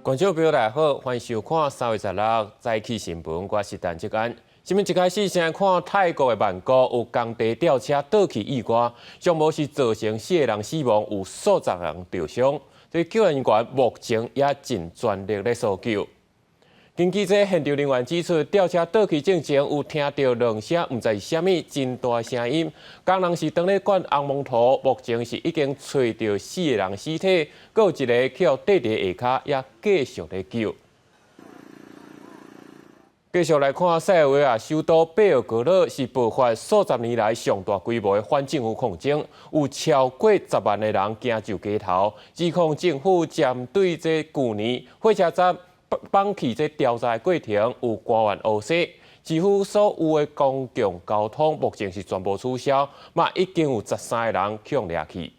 观众朋友大家好，欢迎收看3月16早起新闻，我是陈志安。新闻一开始先看泰国的曼谷有工地吊车倒去意外，上无是造成4个人死亡，有数十人受伤。这救援人员目前也尽全力在搜救。根据这现场人员指出，吊车倒去之前有听到两声唔知是啥物真大声音，工人是当咧灌红毛土，目前是已经找到4个人尸体，还有一个去跌伫下骹，也继续咧救。继续来看塞尔维亚首都贝尔格勒是爆发数十年来上大规模的反政府抗争，有超过10万个人行上街头，指控政府针对这去年火车站放弃这调查的过程有官员误说，几乎所有的公共交通目前是全部取消，嘛已经有13个人强掠去。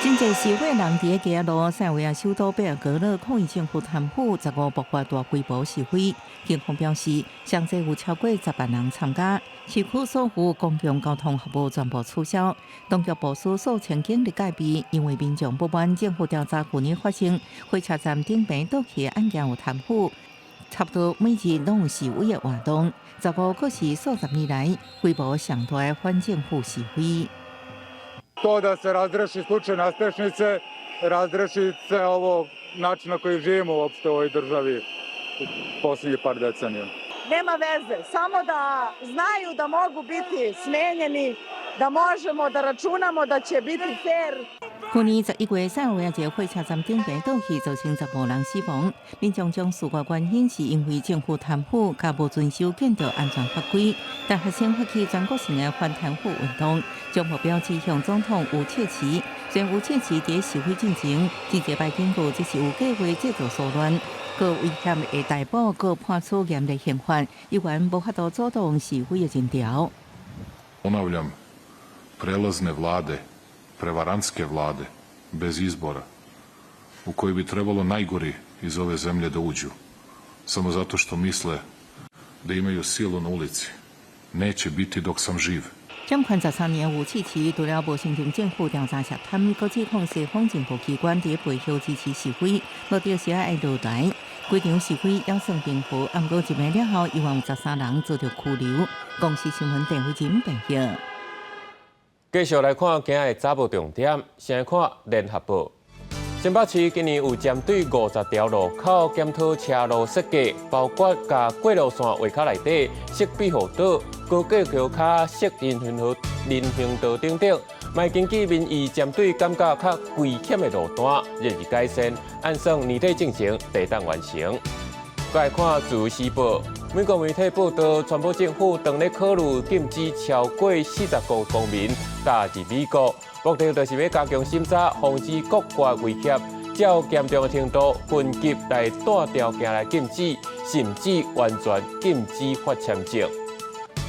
真侪示威人伫街路，塞尔维亚首都贝尔格勒抗议政府贪腐，15爆发大规模示威。警方表示，上侪有超过10万人参加，市区所有公共交通服务全部取消。当局部署数千警力戒备，因为民众不满政府调查去年发生火车站顶边倒去的案件有贪腐，差不多每日拢有示威的活动。15可是数十年来规模上大的反政府示威。To da se razreši slučaj nastrešnice, razreši se ovo način na koji živimo uopšte u ovoj državi posljednjih par decenija. Nema veze, samo da znaju da mogu biti smenjeni, da možemo da računamo da će biti fair. 去年11月，塞尔维亚一个火车站顶边倒去，造成15人死亡。民众将事发原因是因为政府贪腐，甲无遵守建筑安全法规。但学生发起全国性的反贪腐运动，将目标指向总统吴切奇。虽然吴切奇在示威进程，记者摆警告这是有计划制造骚乱，各危险会逮捕，各判处严厉刑罚，依然无法度阻挡示威的人潮。Ponavljam, prelazne vlade, prevarantske vlade, bez izbora, u koje bi trebalo najgori iz ove zemlje da uđu, samo zato što misle da imaju silu na ulici, neće biti dok sam živ. 掌权13年吴切奇除了无承认政府调查涉贪，搁指控西方政府机关伫背后支持示威，目标是要落台。规场示威要算平复，不过一暝了后，依然有13人遭到拘留。公司新闻陈慧珍报道。继续来看今日的早报重点，先看联合报。新北市今年有针对50条路口检讨车路设计，包括把过路线围卡内底设庇护岛、高架桥卡设人行道等等，卖根据民意针对感觉较危险的路段，日益改善，按算年底进行地当完成。再来看自由时报，美国媒体报道，川普政府正在考虑禁止超过40个公民踏入美国。目的就是要加强审查，防止国家威胁，较严重的程度，分级来带条件来禁止，甚至完全禁止发签证。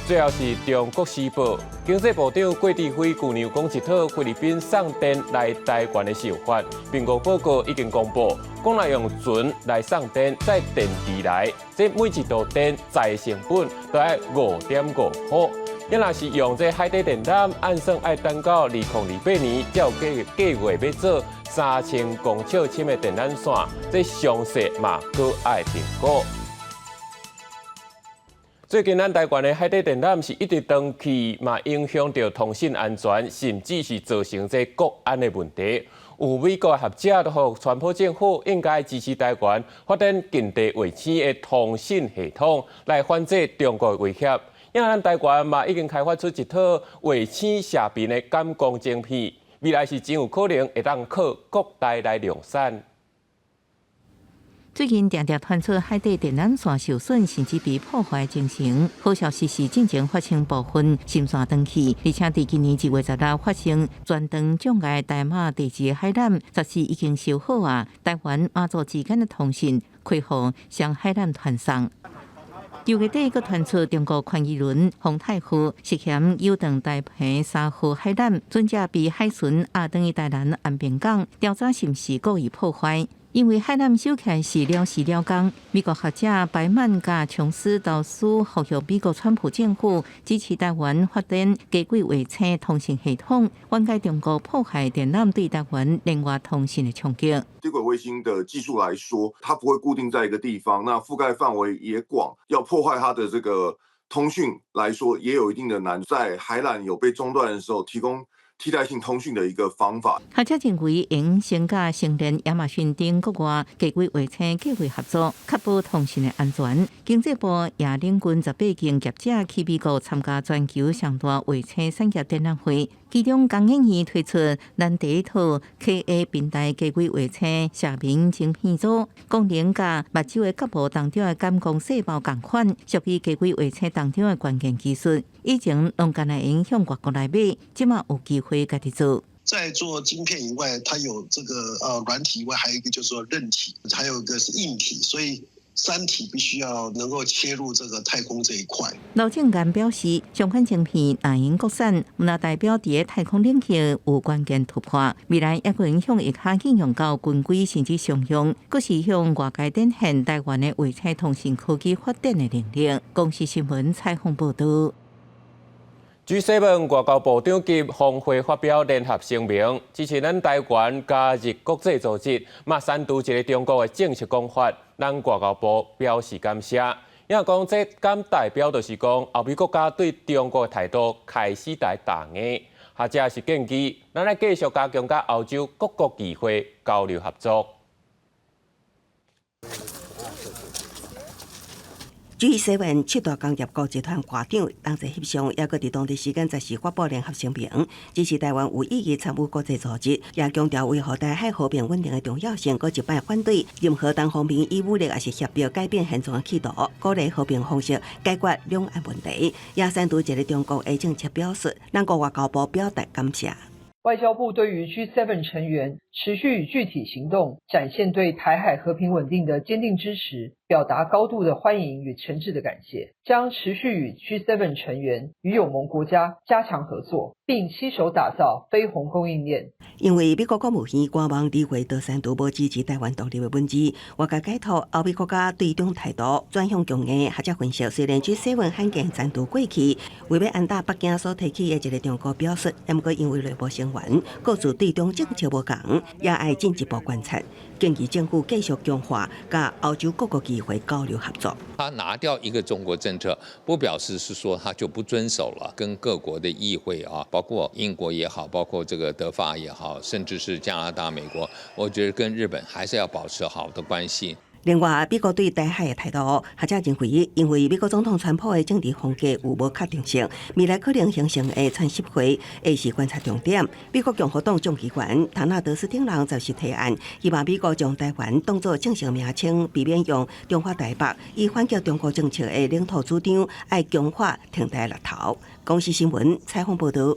最后是中国时报，经济部长郭志辉去年讲一套菲律宾送电来台湾的手法，苹果报告已经公布，讲来用船来送电，再电池来，这每一度电载成本都要5.5块。要若是用这海底电缆，按算要等到2028年才有计划要做3000公尺深的电缆线，这详细嘛搁爱评估。最近咱台湾的海底电缆是一直断去，嘛影响到通信安全，甚至是造成这国安的问题。有美国学者都予川普政府应该支持台湾发展近地卫星的通信系统，来反制中国的威胁。因为咱台湾嘛已经开发出一套卫星射频的感光晶片，未来是真有可能会当靠国内来量产。最近常常传出海底电缆线受损，甚至被破坏情形。好消息是，进前发生部分芯线断去，而且伫今年1月16发生全长障碍台马地质海缆，14已经修好啊。台湾马祖之间的通讯恢复向海缆传送。2月底，佫传出中国宽议轮洪太湖涉嫌诱断台澎3号海缆，准则被海巡押转去台南安平港调查，是毋是故意破坏？因为海南首开始了时了工，美国学者白曼加琼斯导师呼吁美国川普政府支持台湾发展低轨卫星通信系统，缓解中国破坏电缆对台湾另外通信的冲击。低轨卫星的技术来说，它不会固定在一个地方，那覆盖范围也广，要破坏它的这个通讯来说，也有一定的难。在海缆有被中断的时候，提供替代性通讯的一个方法。学者认为，应先甲成联亚马逊等国外低轨卫星计划合作，确保通讯的安全。经济部也领军18间业者去美国参加全球上大卫星产业展览会，其中工研院推出咱第一套 KA 平台低轨卫星下面晶片组，功能甲目睭的角膜当中的感光细胞同款，属于低轨卫星当中的关键技术。以前拢干来影响外国来买，即马有机会家己做。在做晶片以外，它有这个软体以外，还有一个就是说韧体，还有一个是硬体，所以三体必须要能够切入这个太空这一块。陆正元表示，相关晶片若因国产，那代表伫太空领域有关键突破，未来也可影响一下应用到军规甚至商用，佫是向外界展现台湾的卫星通信科技发展的能力。公视新闻采访报道。G7 外交部长级峰会发表联合声明，支持咱台湾加入国际组织，嘛删除一个中国的正式讲法，咱外交部表示感谢。因讲这敢代表就是讲，欧美国家对中国的态度开始在打压，或者是建议咱来继续加强甲欧洲各国议会交流合作。G7 七大工业国集团外长同齐协商，也搁伫当地时间10时发布联合声明，支持台湾有意义参与国际组织，也强调维护台海和平稳定的重要性，搁一摆反对任何单方面以武力也是协调改变现状的企图，鼓励和平方式解决两岸问题。也删除一个中国的政策表示，咱国外交部表达感谢。外交部对于 G7 成员持续与具体行动展现对台海和平稳定的坚定支持，表达高度的欢迎与诚挚的感谢，将持续与 G7 成员与友盟国家加强合作，并携手打造非鸿供应链。因为美国国务院官网理会多三度无支持台湾独立的文字，外界解读欧美国家对中态度转向强硬，学者分析，虽然 G7 罕见暂度过去，为要安打北京所提起的一个中国表述，也毋过因为内部成员各自对中政策无同，也爱进一步观察，建议政府继续强化甲欧洲各国议会交流合作。他拿掉一个中国政策，不表示是说他就不遵守了，跟各国的议会啊，包括英国也好，包括这个德法也好，甚至是加拿大、美国，我觉得跟日本还是要保持好的关系。另外，美国对台海的态度，学者认为，因为美国总统川普的政治风格有无确定性，未来可能形成的川习会会是观察重点。美国共和党众议员唐纳德斯等人则是提案，希望美国将台湾当作正式名称，避免用中华台北，以反击中国政策的领土主张，爱强化挺台立头。公视新闻采访报道。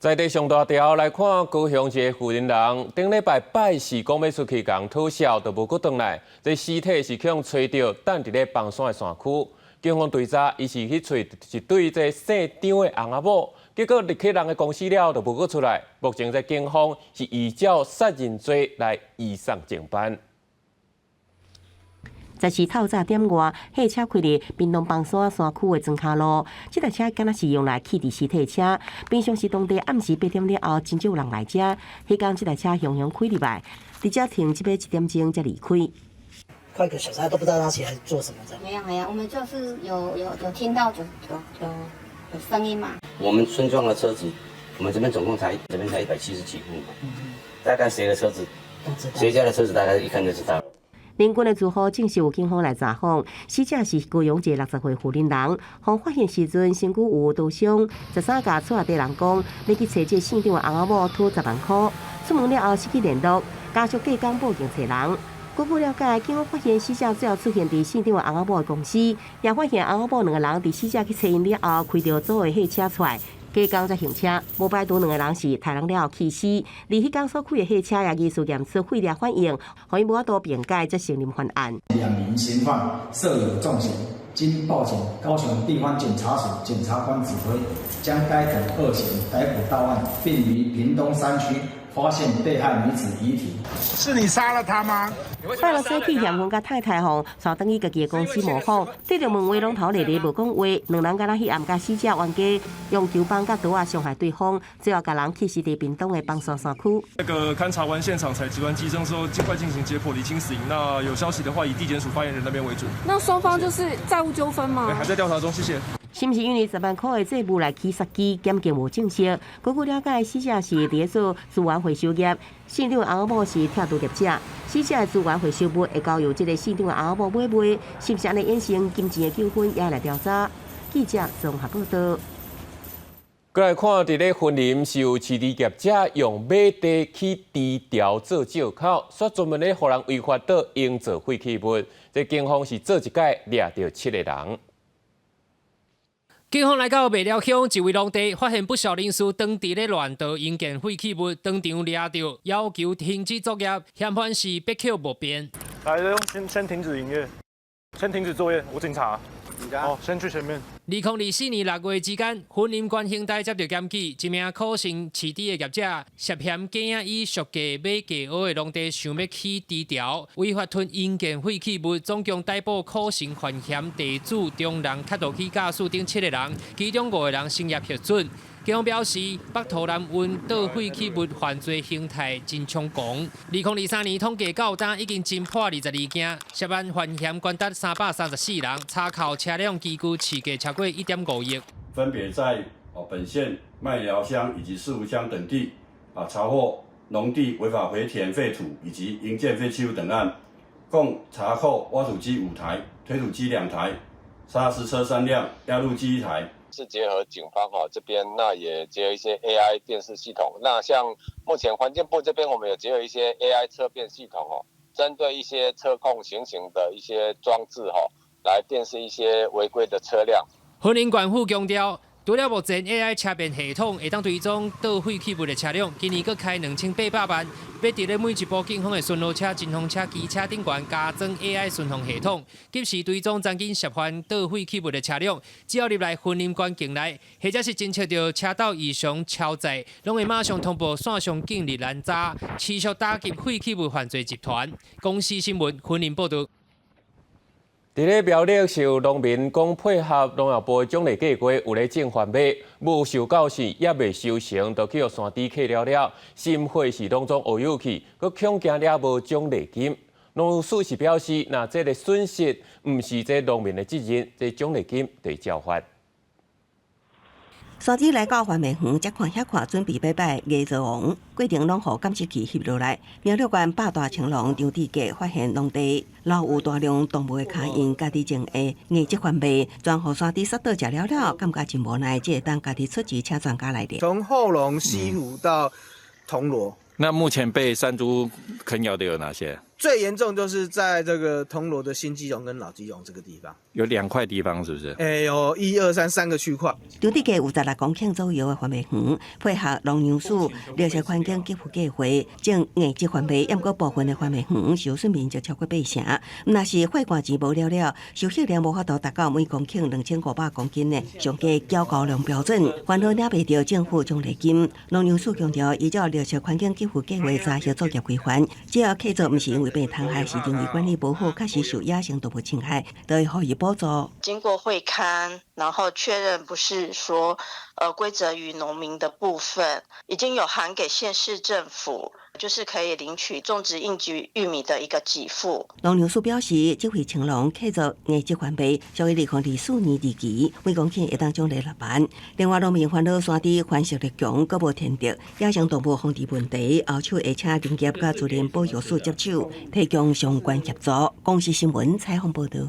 在地上大条来看，高雄一个富人人，顶礼拜拜四讲要出去共讨宵，就无搁转来。这尸体是去用吹到，等伫咧房山的山区。警方追查，伊是去找一对这姓张的翁仔某，结果入去人的公司了，就无搁出来。目前在警方是依照杀人罪来移送侦办。在是透早点外，货车开入屏东房山山区的庄卡路，这台车敢若是用来弃置尸体的车。平常时当地暗时8点了后，真少有人来遮。迄天这台车雄雄开入来，伫遮停这边1点钟才离开。快1个小时都不知道他起来做什么的。没有，我们就是有听到有声音嘛。我们村庄的车子，我们这边总共才170几户嘛，大概谁的车子，谁家的车子，大概一看就知道。邻近的住户正是有警方来查访，死者是高雄一个60岁妇人人，互发现时阵身躯有刀伤。13家厝下地人讲，要去找这姓张的翁仔某讨10万块，出门了后失去联络，家属隔天报警找人。据了解，警方发现死者最后出现伫姓张的翁仔某的公司，也发现翁仔某2个人伫死者去找因了后，开着租的货车出来。隔天才行车，无排除2个人是杀人了后去死。而迄天所开的货车也疑似验出废料反应，互因无法度辩解，才承认犯案。2名嫌犯涉有重刑，经报警，高雄地方检察署检察官指挥，将该等2嫌逮捕到案，并于屏东山区发现被害女子遗体。是你杀了她吗？快乐西去嫌婚甲太太吼，带等于家己的公司模仿，对着问话龙头丽丽无讲话，两人敢若迄暗甲死者冤家，用球棒甲刀啊伤害对方，最后甲人弃尸伫屏东的邦山山区。那个勘查完现场，采集完机证之后，尽快进行解剖厘清死因。那有消息的话，以地检署发言人那边为主。那双方就是债务纠纷吗？还在调查中，谢谢。是毋是因为10万块的债务来起杀机，检警无证实？根据了解，死者是伫做资源回收业，现场翁某是跳毒业者。死者的资源回收物会交由这个现场的翁某买卖，是不是安尼衍生金钱的纠纷也来调查？记者综合报道。过来看，伫咧婚林是有饲猪业者用马地去低调做借口，说专门咧互人违法到应做废弃物。这警方是做一届抓到7个人。警方来到麦寮乡一位农地，发现不少人士当地咧乱倒营建废弃物，当场抓到，要求停止作业，嫌犯是别口不辩。来，先停止营业，先停止作业，我警察。哦，先去前面。2024年6月之间，婚林县兄弟接到检举，一名可姓饲猪的业者涉嫌假以俗价买价好的农地，想要起低调，违法囤营建废弃物，总共逮捕可姓犯嫌地主、中人、卡路器驾驶等7个人，其中5个人成业核准。警方表示，北投南运倒废弃物犯罪形态真猖狂。2023年统计到今已经侦破22件，涉案犯嫌高达334人，查扣车辆机具市价超过1.5亿。分别在本县麦寮乡以及四湖乡等地查获农地违法回填废土以及营建废弃物等案，共查扣挖土机5台、推土机2台、砂石车3辆、压路机1台。是结合警方这边，那也结合一些 AI 辨识系统。那像目前环境部这边，我们有结合一些 AI 车辨系统针对一些车控行刑的一些装置来辨识一些违规的车辆。婚林县府强调，除了目前 AI 车辨系统会当追踪倒废弃物的车辆，今年佫开2800万，要伫咧每一部警方的巡逻车、侦防车、机车顶悬加装 AI 巡防系统，及时追踪曾经涉犯倒废弃物的车辆，只要入来婚林县境内，或者是侦测到车道异常超载，拢会马上通报线上警力拦查，持续打击废弃物犯罪集团。公司新闻婚林报道。伫咧苗栗受农民讲配合农业部的奖励计划，有咧种番麦，无受到时也未收成，就去互山猪客了，心灰是当中乌有去，佮恐惊了无奖励金。农务署是表示，若这个损失毋是这农民的责任，这奖励金得交还。山猪来到番麦园，才看遐看，准备拜拜椰子王，过程拢互监视器翕落来。苗栗县八大青龙张地界发现农地留有大量动物的脚印，家己种的椰子番麦，全互山猪杀倒食了，感觉真无奈，只会当家己出钱请专家来的。从后龙、西湖到铜锣。那目前被山猪啃咬的有哪些？最严重就是在这个铜锣的新基隆跟老基隆这个地方，有2块地方是不是？有1、2、3个区块。场地界有16公顷左右的番麦园，配合农粮署绿色环境给付计划，种椰子番麦，不过部分的番麦园受损面积超过8成。若是花冠钱无了，收获量无法度达到每公顷2500公斤的上加较高量标准，烦恼领袂到政府奖励金。农粮署强调，依照绿色环境给付计划查核作业规范，只要客座不是因为被残害，是因为管理不好，确实受野生动物侵害，都会予以补助。经过会勘，然后确认不是说归责于农民的部分，已经有函给县市政府，就是可以领取种植应急玉米的一个给付。农粮署表示，这回青龙客座椰子番麦，属于2024年2期，每公顷会当奖励6万。另外，农民烦恼山猪繁殖力强，阁无天敌，野生动物防治问题，后手会请林业甲自然保育署接手，提供相关协助。公司新闻采访报道。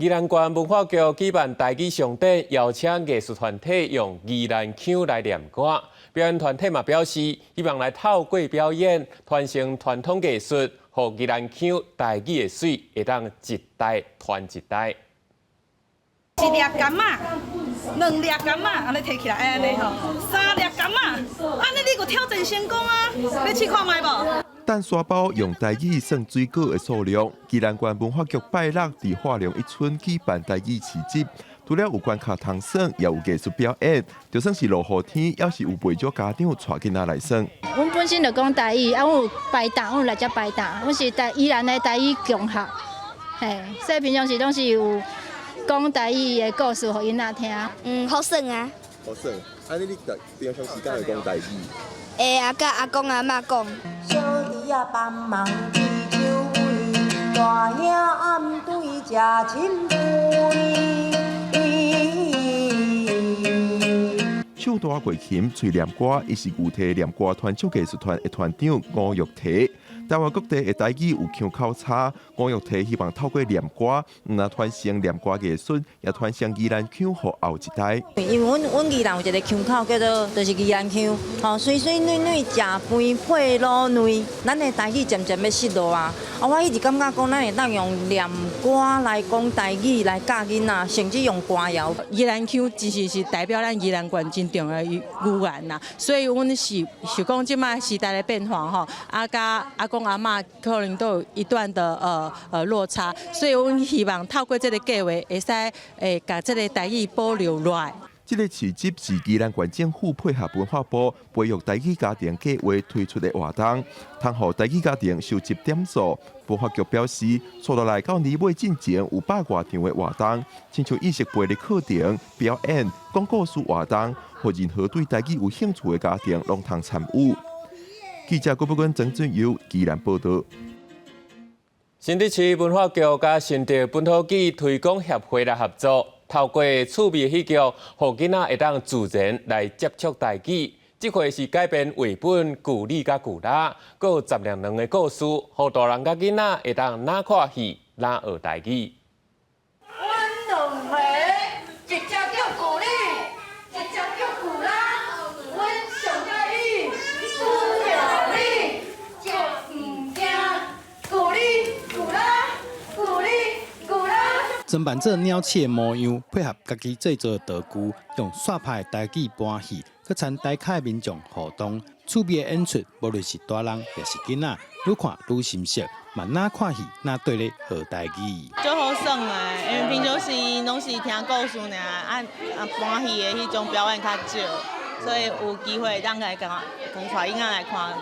宜兰县文化局举办台语上典，邀请艺术团体用宜兰腔来念歌。表演团体嘛表示，希望来透过表演传承传统艺术，让宜兰腔台语的水会当一代传一代。一粒柑仔，2粒柑仔，安尼摕起来安尼吼，3粒柑仔，安尼你个挑战成功啊！你试看卖无？蛋沙包用台语算最高的数量。宜兰县文化局拜六伫化良一村举办台语市集，除了有关卡糖耍，也有艺术表演，就算是落雨天，也是有不少家长带囡仔来耍。阮本身就讲台语，啊，我有排档，我来遮排档，我是宜兰的台语共学，嘿，所以平常时拢是有讲台语的故事给囡仔听。好耍啊！好耍，啊，你平常时间会讲台语？会啊，甲阿公阿嬷讲。小弟啊，帮忙追酒位，大兄暗对食亲杯。唱大提琴、吹念歌，伊是具体念歌团唱艺术团的团长吴玉缇。台湾各地的台语有腔口差，吴玉缇希望透过念歌，唔但传承念歌艺术，也传承宜兰腔，给后一代。因为阮宜兰有一个腔口叫做，就是宜兰腔，吼，水水软软食肥配卤嫩，咱的台语渐渐要失落啊！我一直感觉讲，咱会当用念歌来讲台语来教囡仔，甚至用歌谣。宜兰腔其实是代表咱宜兰县真重要的语言呐，所以阮是讲即摆时代的变化吼，甲阿公阿嬷可能都有一段的落差，所以阮希望透过这个计划，会使把这个台语保留落来。这个市集是宜兰县政府配合文化部培育台语家庭计划推出的活动，通予台语家庭收集点数。文化局表示，接落来到年尾之前有100多场的活动，亲像意识杯的课程、表演、讲故事活动，让任何对台语有兴趣的家庭拢通参与。记者郭不君、曾俊佑宜兰报道。新竹市文化局甲新竹本土剧推广协会来合作，透过趣味戏剧，让囡仔会当自然来接触台语。这回是改编绘本《古里甲古拉》，佮有10两的故事，让大人甲囡仔会当哪看戏哪学台语。阮两个，一只叫古里，一只叫古拉，阮上介意需要你，就唔惊。古里古拉，古里古拉。装扮做鸟鼠的模样，配合家己制作的道具，用煞拍的台语搬戏。佮参台卡的民众互动，趣味的演出，无论是大人也是囡仔，愈看愈深刻，嘛哪看戏哪对咧学台语。就好耍诶，因为平常时拢是听故事尔，搬戏的迄种表演较少，所以有机会当来讲带囡仔来看，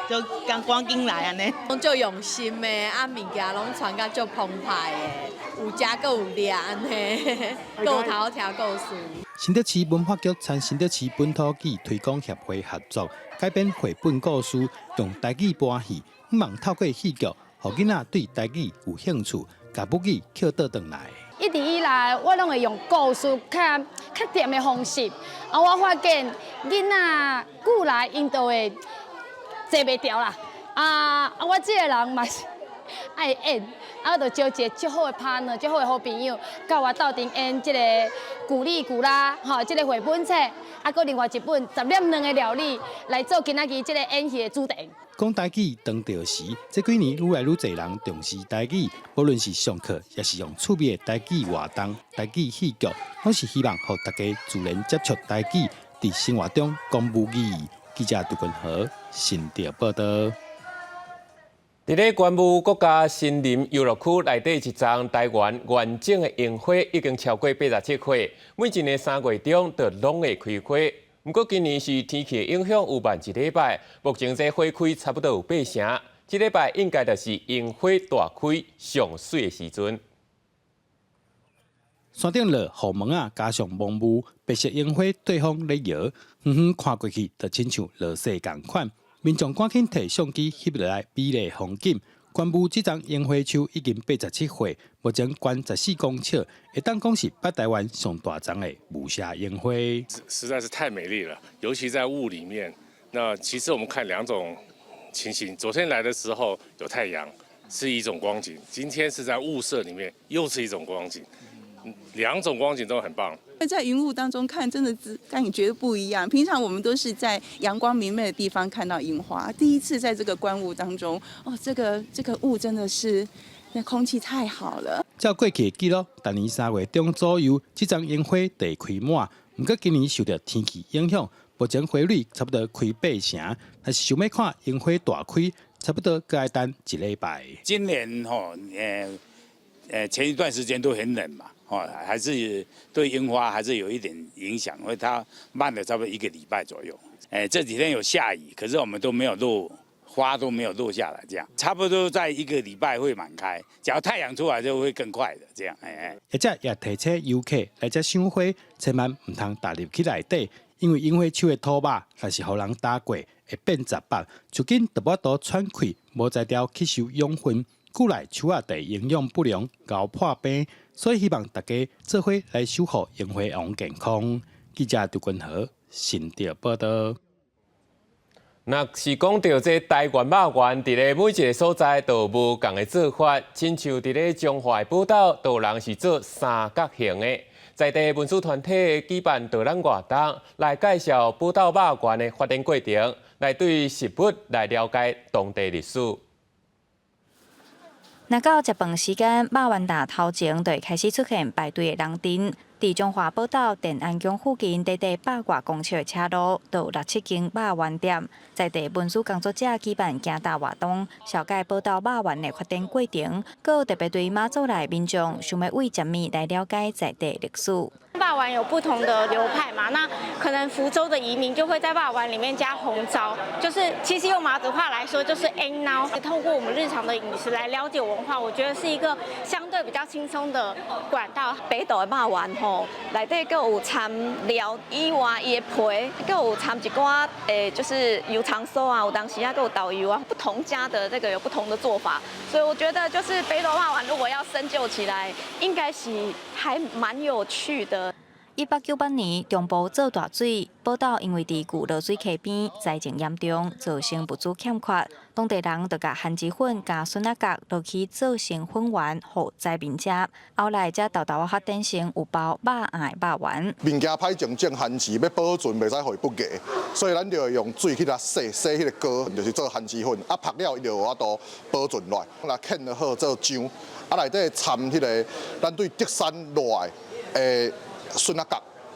就赶紧来安尼。拢足用心诶，物件拢传甲足澎湃诶，有食佮有掠安尼，佮有头听故事。新竹市文化局参新竹市本土剧推广协会合作，改编绘本故事，用台语搬戏，希望透过戏剧，让囡仔对台语有兴趣，把母语捡倒转来。一直以来，我拢会用故事较甜的方式，我发现囡仔久来因都会坐袂牢啦。我这个人嘛是爱演，我就招一个足好的partner、足好的好朋友，甲我斗阵演这个古里古拉，这个绘本册，佮另外一本10点2的料理来做今仔日这个演戏的主题。讲台语当着时，这几年愈来愈侪人重视台语，无论是上课，也是用趣味的台语活动、台语戏剧，拢是希望让大家自然接触台语，在生活中讲母语。记者杜君和新竹报道。伫咧关雾国家森林游乐区内底一丛台湾完整的樱花已经超过87棵，每一年3月中就拢会开花。不过今年是天气影响有慢1礼拜，目前这花开差不多有8成。这礼拜应该就是樱花大开上水的时阵。山顶落雨毛啊，加上蒙雾，白色樱花对风咧摇，远远看过去，就亲像落雪同款。民众赶紧摕相机翕落来美丽风景。关雾这丛樱花树已经87岁，目前高14公尺，会当讲是北台湾上大丛的无瑕樱花。实在是太美丽了，尤其在雾里面。那其实我们看2种情形，昨天来的时候有太阳，是一种光景；今天是在雾社里面，又是一种光景。2种光景都很棒。在云雾当中看，真的感觉不一样。平常我们都是在阳光明媚的地方看到樱花，第一次在这个观雾当中，这个雾真的是，那空气太好了。照过去的记录，今年3月中左右，这丛樱花地开满。不过今年受到天气影响，目前花蕊差不多开8成。但是想要看樱花大开，差不多该等1礼拜。今年前一段时间都很冷嘛。还是对樱花还是有一点影响，因为它慢了差不多1个礼拜左右。这几天有下雨，可是我们都没有落花，都没有落下来，这样差不多在1个礼拜会满开。只要太阳出来就会更快的，这样。或者也提醒游客来这赏花，千万唔通踏入去内底，因为樱花树的土马若是互人打过，会变杂白，就紧得要多喘气，无才调吸收养分。久来树仔地营养不良，熬破病，所以希望大家做伙来守护樱花王健康。记者杜君和新潮报道。若是讲到这台湾肉圆，伫咧每一个所在都有无共的做法，亲像伫咧中华的宝岛，都有人是做三角形的。在地文史团体举办导览活动，来介绍宝岛肉圆的发展过程，来对食物来了解当地历史。若到食饭时间，肉圆摊头前就会开始出现排队的人阵。伫中华宝岛电安宫附近，短短100外公尺的车路，就有6、7间肉圆店。在地文书工作者举办行大活动，了解宝岛肉圆的发展过程，佮特别对马祖内民众想要为什么来了解在地历史。肉丸有不同的流派嘛，那可能福州的移民就会在肉丸里面加红糟，就是其实用马祖话来说就是 “N 孬”。透过我们日常的饮食来了解文化，我觉得是一个相对比较轻松的管道。北岛的肉丸吼，内底佮有掺料以外，伊的皮佮有掺一寡就是油肠酥啊，有当时啊佮有导游啊，不同家的这个有不同的做法，所以我觉得就是北岛肉丸如果要深究起来，应该是还蛮有趣的。1898年，中部做大水，宝岛因为伫旧落水溪边，灾情严重，造成物资欠缺。当地人就甲番薯粉加笋仔角落去做成粉圆，互灾民食。后来才豆豆发展成有包肉餡的肉圆。物件歹种种番薯要保存，袂使互伊不价，所以咱就用水去甲洗迄个膏，就是做番薯粉。拍了伊就有法度保存落来。来啃好做浆，内底掺迄个咱对竹山落来笋仔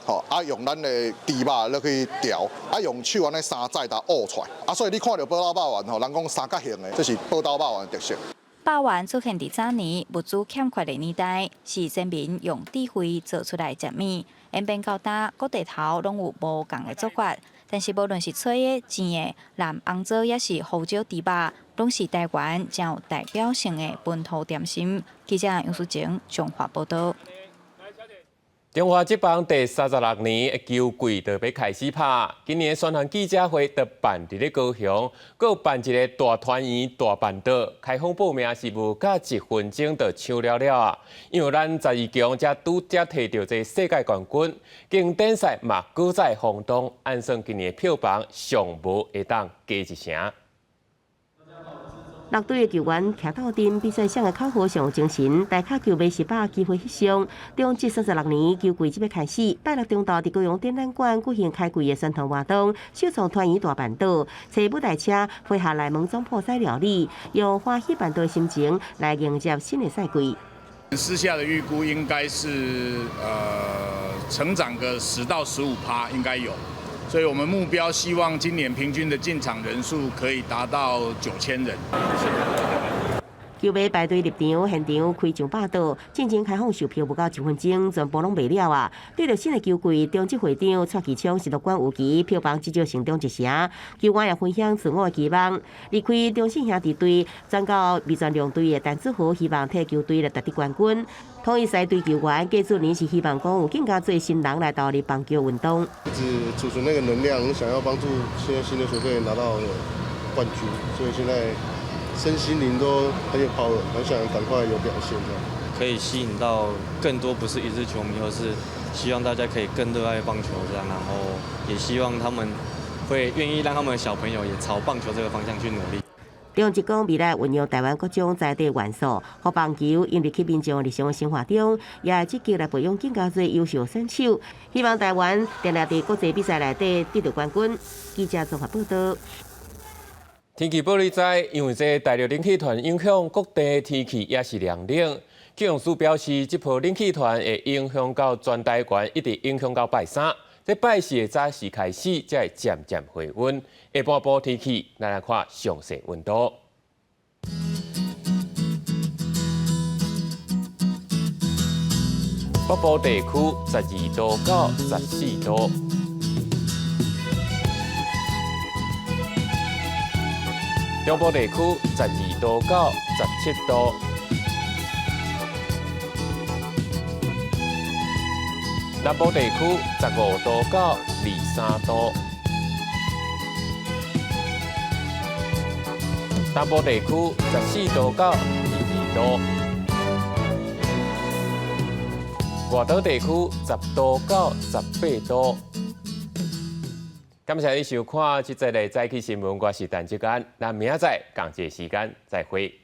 角，用咱的猪肉落去调，用手安尼三载打挖出来，所以你看到宝岛肉圆咱讲三角形的，这是宝岛肉圆的特色。肉圆出现伫早年物资欠缺的年代，是先民用智慧做出来食物，演变到今各地头拢有无共的做法。但是无论是脆的、甜的、蓝红枣，也是胡椒猪肉，拢是台湾真有代表性的本土点心。记者杨淑晴中华报道。中华职棒第36年的球季就要开始拍，今年宣传记者会就办伫咧高雄，佮办一个大团圆大办桌，开放报名是无甲1分钟就抢了啊！因为咱12强才拄则摕到这世界冠军，经典赛嘛搁再轰动，按算今年票房尚无会当加一成。6队的球员徛到阵，比赛上的口号上有精神，大卡球迷是把机会翕相。中职36年球季即要开始，拜六中昼伫高雄展览馆举行开季的宣传活动，首创团圆大办桌，找舞台车配合内门总破西料理，用欢喜办桌的心情来迎接新的赛季。私下的预估应该是成长个10到15%应该有。所以我们目标希望今年平均的进场人数可以达到9000人。球迷排队入场，现场开上百桌，进前开放售票不到1分钟，全部拢卖了啊！对着新的球季，中职会长蔡其昌是乐观有期，票房至少成长1成。球员也分享自我的期望，离开中信兄弟队，转到味全龙队的陈志豪，希望替球队来夺得冠军。同意赛队球员过去年是希望讲有更加多新人来投入棒球运动，一直储存那个能量，想要帮助现在新的球队拿到冠军，所以现在身心灵都很有 power， 很想赶快有表现这样。可以吸引到更多不是一支球迷，而是希望大家可以更热爱棒球这样，然后也希望他们会愿意让他们的小朋友也朝棒球这个方向去努力。中职讲未来运用台湾各种在地元素，和棒球引入去民众日常的生活中，也积极来培养更加多优秀选手，希望台湾定定在国际比赛内底得到冠军。记者综合报道。天气报你知，因为这大陆冷气团影响，各地天气也是凉冷。气象署表示，这波冷气团会影响到全台湾，一直影响到拜3。这拜4的早时开始，才会渐渐回温。下半部天气，咱来看详细温度。北部地区12度到14度。中部地区12度到17度。南部地区15度到23度。东部地区14度到22度，外岛地区10度到18度。感谢你收看这节的早起新闻，我是陈志安，咱明仔载同一个时间再会。